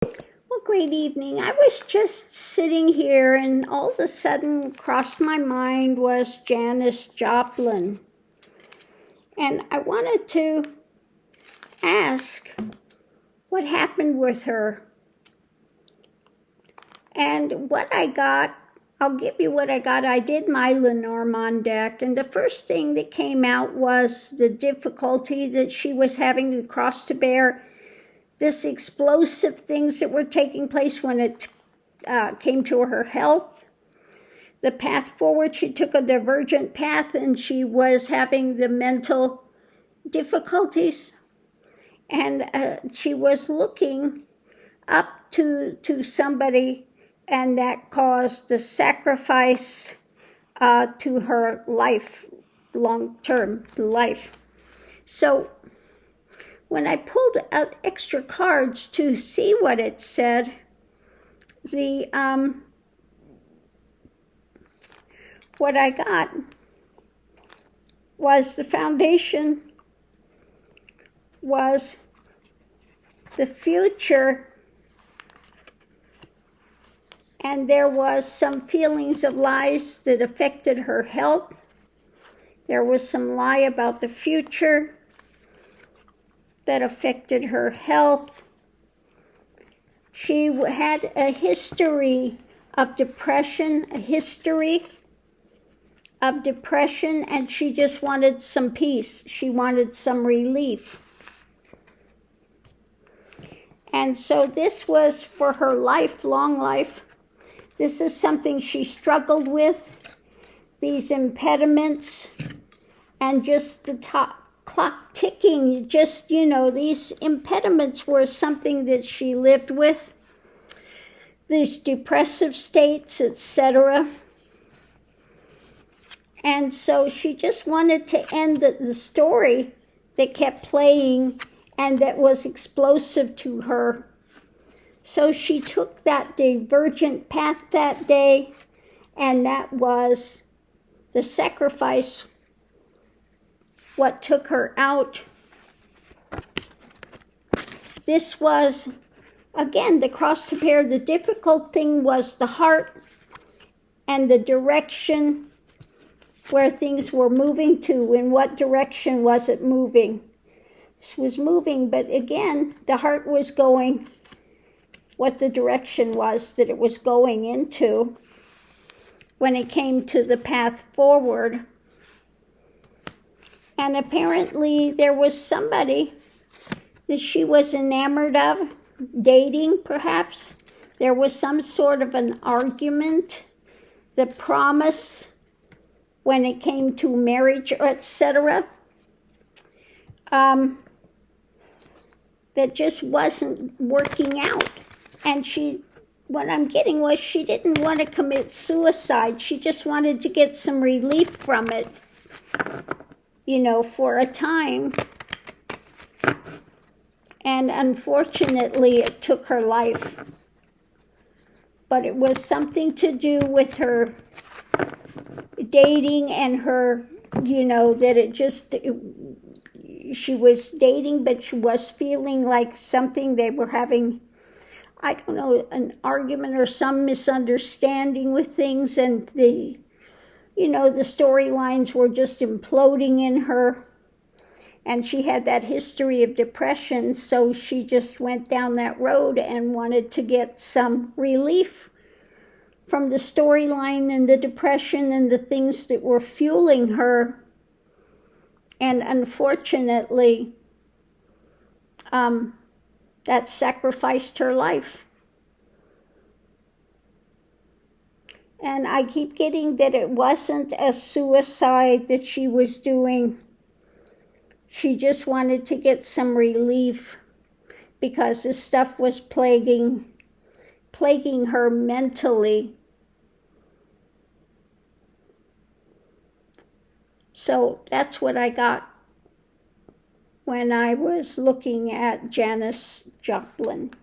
Well, great evening. I was just sitting here and all of a sudden crossed my mind was Janice Joplin. And I wanted to ask what happened with her. And what I got, I'll give you what I got. I did my Lenormand deck, and the first thing that came out was the difficulty that she was having to cross to bear, this explosive things that were taking place when it came to her health. The path forward, she took a divergent path and she was having the mental difficulties. And she was looking up to somebody, and that caused the sacrifice to her life, long-term life. So when I pulled out extra cards to see what it said, what I got was the foundation was the future, and there was some feelings of lies that affected her health. There was some lie about the future that affected her health. She had a history of depression, and she just wanted some peace. She wanted some relief. And so this was for her lifelong life. This is something she struggled with, these impediments, and just the clock ticking, these impediments were something that she lived with, these depressive states, etc. And so she just wanted to end the story that kept playing and that was explosive to her. So she took that divergent path that day, and that was the sacrifice, what took her out. This was, again, the cross to bear. The difficult thing was the heart and the direction where things were moving to. In what direction was it moving? This was moving, but again, the heart was going what the direction was that it was going into when it came to the path forward. And apparently there was somebody that she was enamored of, dating perhaps. There was some sort of an argument, the promise when it came to marriage, etc. That just wasn't working out. And what I'm getting was she didn't want to commit suicide. She just wanted to get some relief from it, for a time. And unfortunately, it took her life. But it was something to do with her dating and her, she was dating, but she was feeling like something they were having, I don't know, an argument or some misunderstanding with things, and the storylines were just imploding in her, and she had that history of depression, so she just went down that road and wanted to get some relief from the storyline and the depression and the things that were fueling her. And unfortunately, that sacrificed her life. And I keep getting that it wasn't a suicide that she was doing. She just wanted to get some relief because this stuff was plaguing her mentally. So that's what I got when I was looking at Janice Joplin.